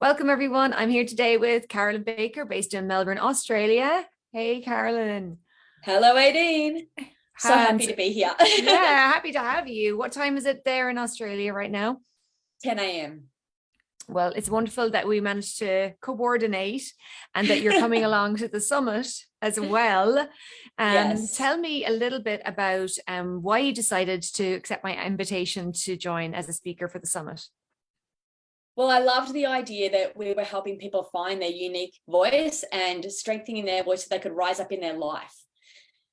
Welcome, everyone. I'm here today with Carolyn Baker, based in Melbourne, Australia. Hey, Carolyn. Hello, Aideen. So happy And to be here. yeah, happy to have you. What time is it there in Australia right now? 10 a.m. Well, it's wonderful that we managed to coordinate and that you're coming along to the summit as well. Yes. Tell me a little bit about why you decided to accept my invitation to join as a speaker for the summit. Well, I loved the idea that we were helping people find their unique voice and strengthening their voice so they could rise up in their life.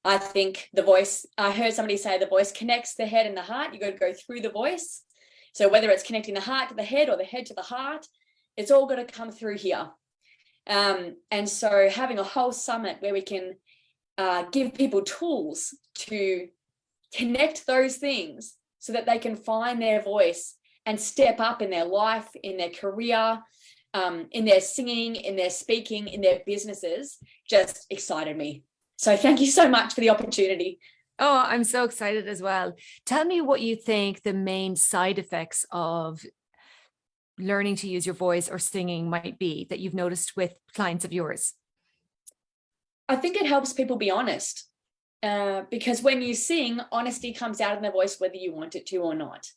I think the voice, I heard somebody say the voice connects the head and the heart. You got to go through the voice. So whether it's connecting the heart to the head or the head to the heart, it's all got to come through here. And so having a whole summit where we can give people tools to connect those things so that they can find their voice and step up in their life, in their career, in their singing, in their speaking, in their businesses, just excited me. So thank you so much for the opportunity. Oh, I'm so excited as well. Tell me what you think the main side effects of learning to use your voice or singing might be that you've noticed with clients of yours. I think it helps people be honest because when you sing, honesty comes out in their voice, whether you want it to or not.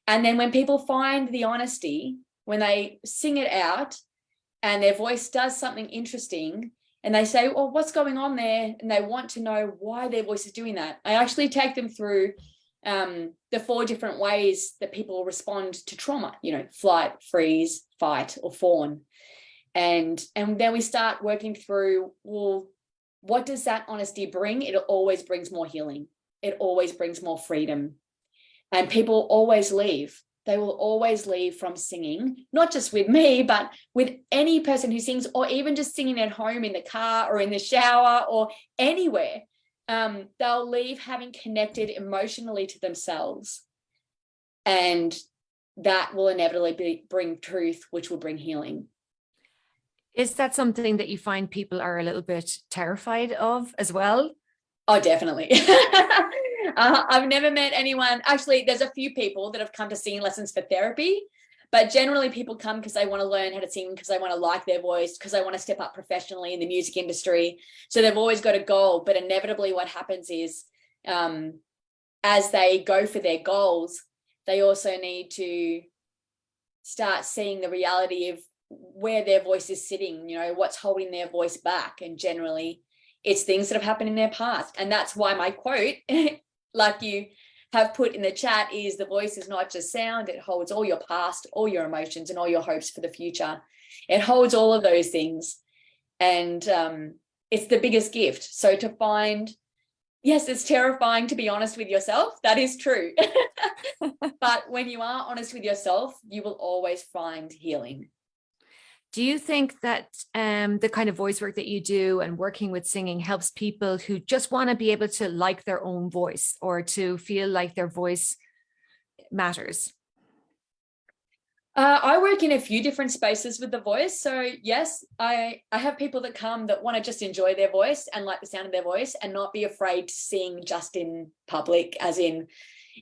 And then when people find the honesty, when they sing it out and their voice does something interesting and they say, well, what's going on there? And they want to know why their voice is doing that. I actually take them through the 4 different ways that people respond to trauma, flight, freeze, fight, or fawn. And then we start working through, well, what does that honesty bring? It always brings more healing. It always brings more freedom. And people always leave. They will always leave from singing, not just with me, but with any person who sings, or even just singing at home in the car or in the shower or anywhere. They'll leave having connected emotionally to themselves. And that will inevitably bring truth, which will bring healing. Is that something that you find people are a little bit terrified of as well? Oh, definitely. I've never met anyone. Actually, there's a few people that have come to singing lessons for therapy, but generally people come because they want to learn how to sing, because they want to like their voice, because they want to step up professionally in the music industry. So they've always got a goal, but inevitably what happens is as they go for their goals, they also need to start seeing the reality of where their voice is sitting, what's holding their voice back. And generally it's things that have happened in their past. And that's why my quote, like you have put in the chat, is the voice is not just sound. It holds all your past, all your emotions, and all your hopes for the future. It holds all of those things. And it's the biggest gift. So to find, yes, it's terrifying to be honest with yourself. That is true. But when you are honest with yourself, you will always find healing. Do you think that the kind of voice work that you do and working with singing helps people who just want to be able to like their own voice or to feel like their voice matters? I work in a few different spaces with the voice. So yes, I have people that come that want to just enjoy their voice and like the sound of their voice and not be afraid to sing just in public, as in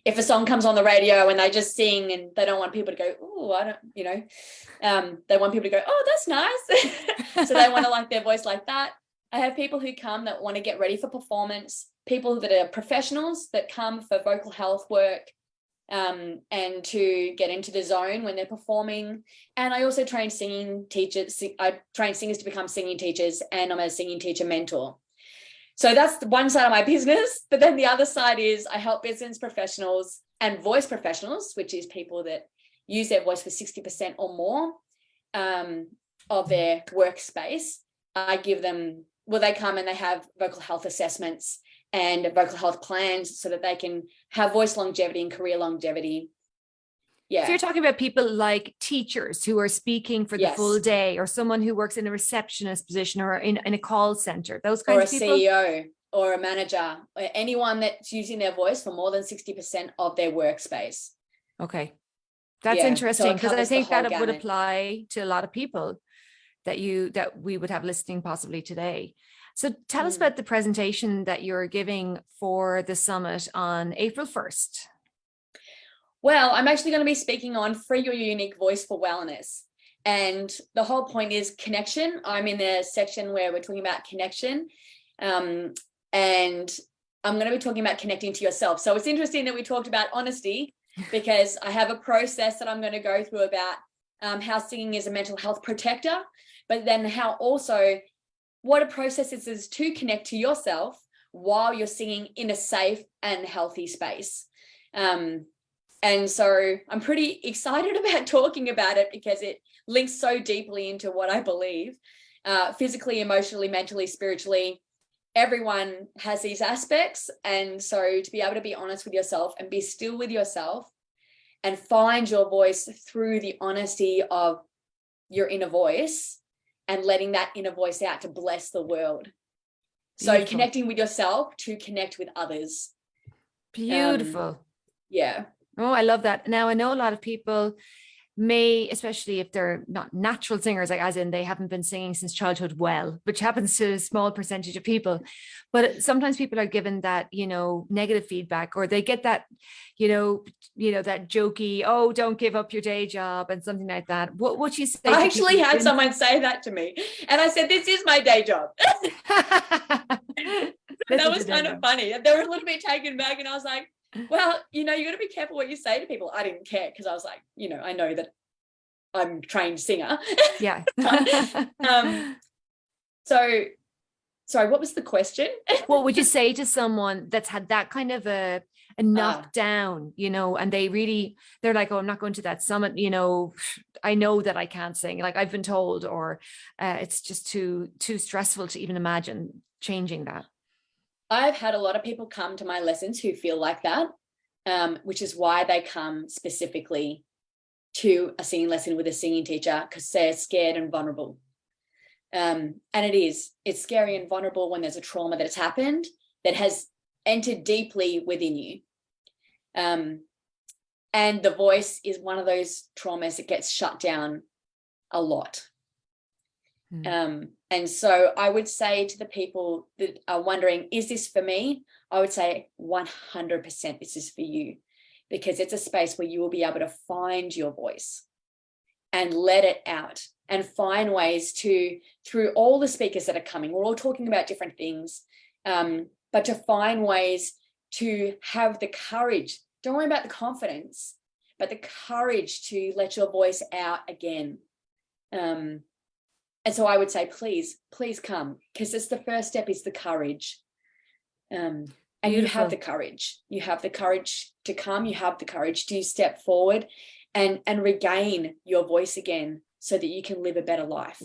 if a song comes on the radio and they just sing and they don't want people to go, oh, I don't, they want people to go, oh, that's nice. So they want to like their voice like that. I have people who come that want to get ready for performance, people that are professionals that come for vocal health work, and to get into the zone when they're performing. And I also train singing teachers. I train singers to become singing teachers, and I'm a singing teacher mentor. So that's the one side of my business. But then the other side is I help business professionals and voice professionals, which is people that use their voice for 60% or more of their workspace. I give them, well, they come and they have vocal health assessments and vocal health plans so that they can have voice longevity and career longevity. Yeah. So you're talking about people like teachers who are speaking for the full day, or someone who works in a receptionist position or in a call center, those kinds of people? Or a CEO or a manager, or anyone that's using their voice for more than 60% of their workspace. Okay. That's interesting, because I think that gamut would apply to a lot of people that we would have listening possibly today. So tell us about the presentation that you're giving for the summit on April 1st. Well, I'm actually going to be speaking on Free Your Unique Voice for Wellness. And the whole point is connection. I'm in the section where we're talking about connection. And I'm going to be talking about connecting to yourself. So it's interesting that we talked about honesty, because I have a process that I'm going to go through about how singing is a mental health protector, but then how also what a process is to connect to yourself while you're singing in a safe and healthy space. And so I'm pretty excited about talking about it, because it links so deeply into what I believe, physically, emotionally, mentally, spiritually. Everyone has these aspects. And so to be able to be honest with yourself and be still with yourself and find your voice through the honesty of your inner voice and letting that inner voice out to bless the world. So Beautiful. connecting with yourself to connect with others. Beautiful. Yeah. Oh, I love that. Now, I know a lot of people may, especially if they're not natural singers, like as in they haven't been singing since childhood, well, which happens to a small percentage of people. But sometimes people are given that, negative feedback, or they get that, that jokey, oh, don't give up your day job and something like that. What would you say? I actually had someone say that to me, and I said, this is my day job. That was kind of funny. They were a little bit taken back, and I was like, well, you got to be careful what you say to people. I didn't care, because I was like, I know that I'm a trained singer. Yeah. So, sorry, what was the question? What would you say to someone that's had that kind of a knockdown, and they're like, oh, I'm not going to that summit, I know that I can't sing, like I've been told, or it's just too stressful to even imagine changing that. I've had a lot of people come to my lessons who feel like that, which is why they come specifically to a singing lesson with a singing teacher, because they're scared and vulnerable. And it's scary and vulnerable when there's a trauma that has happened that has entered deeply within you. And the voice is one of those traumas that gets shut down a lot. And so I would say to the people that are wondering, is this for me? I would say 100% this is for you, because it's a space where you will be able to find your voice and let it out and find ways to, through all the speakers that are coming, we're all talking about different things, but to find ways to have the courage. Don't worry about the confidence, but the courage to let your voice out again. And so I would say, please come, because it's the first step is the courage. And you have the courage. You have the courage to come. You have the courage to step forward and regain your voice again, so that you can live a better life.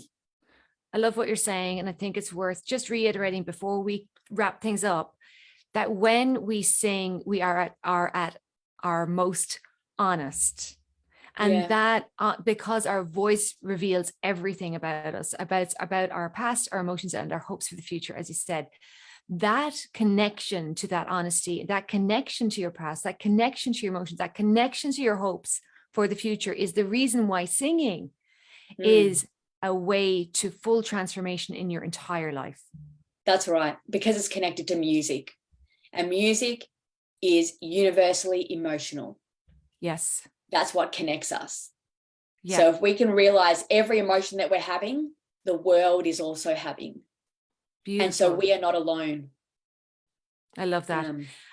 I love what you're saying. And I think it's worth just reiterating before we wrap things up, that when we sing, we are at our most honest. And that because our voice reveals everything about us, about our past, our emotions, and our hopes for the future, as you said, that connection to that honesty, that connection to your past, that connection to your emotions, that connection to your hopes for the future is the reason why singing is a way to full transformation in your entire life. That's right, because it's connected to music, and music is universally emotional. Yes. That's what connects us. Yeah. So if we can realize every emotion that we're having, the world is also having. Beautiful. And so we are not alone. I love that.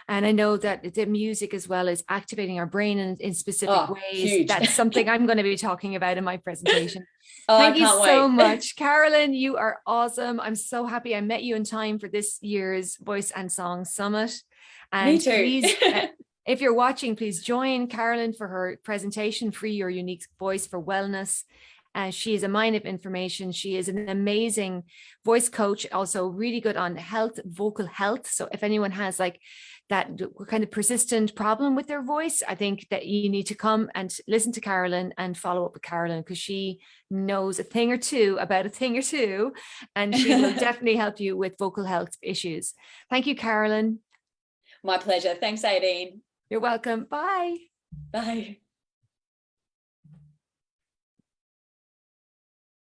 And I know that the music as well is activating our brain in specific ways. Huge. That's something I'm going to be talking about in my presentation. Oh, Thank you so wait. much. Carolyn, you are awesome. I'm so happy I met you in time for this year's Voice and Song Summit. And me too. Please, if you're watching, please join Carolyn for her presentation, Free Your Unique Voice for Wellness. She is a mine of information. She is an amazing voice coach, also really good on health, vocal health. So if anyone has like that kind of persistent problem with their voice, I think that you need to come and listen to Carolyn and follow up with Carolyn, because she knows a thing or two about a thing or two, and she will definitely help you with vocal health issues. Thank you, Carolyn. My pleasure. Thanks, Aideen. You're welcome. Bye. Bye.